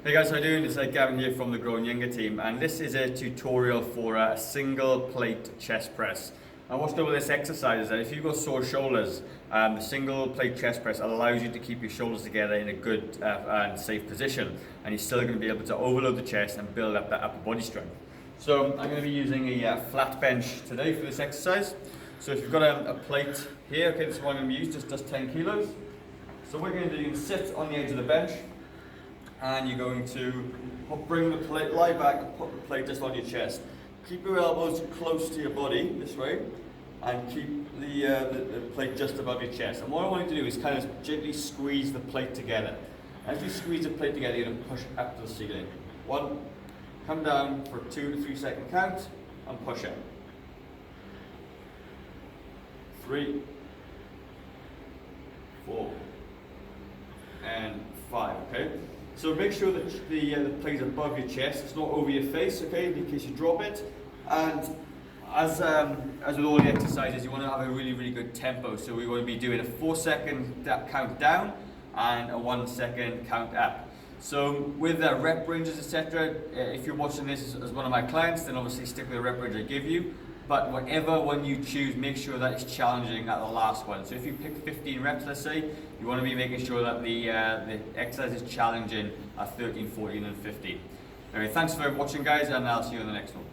Hey guys, how you doing? It's Gavin here from the Growing Younger team, and this is a tutorial for a single plate chest press. And what's good with this exercise is that if you've got sore shoulders, the single plate chest press allows you to keep your shoulders together in a good and safe position, and you're still going to be able to overload the chest and build up that upper body strength. So I'm going to be using a flat bench today for this exercise. So if you've got a plate here, okay, this is what I'm going to use, just 10 kilos. So what you're going to do, you're going to sit on the edge of the bench, and you're going to bring the plate, lie back and put the plate just on your chest. Keep your elbows close to your body, this way, and keep the plate just above your chest. And what I want you to do is kind of gently squeeze the plate together. As you squeeze the plate together, you're going to push up to the ceiling. 1, come down for 2 to 3 second count, and push up. 3, 4, and 5, okay? So make sure that the plate is above your chest, it's not over your face, okay, in case you drop it. And as with all the exercises, you want to have a really good tempo. So we want to be doing a 4-second count down and a 1-second count up. So with rep ranges, etc., if you're watching this as one of my clients, then obviously stick with the rep range I give you. But whatever one you choose, make sure that it's challenging at the last one. So if you pick 15 reps, let's say, you want to be making sure that the exercise is challenging at 13, 14, and 15. Anyway, thanks for watching, guys, and I'll see you in the next one.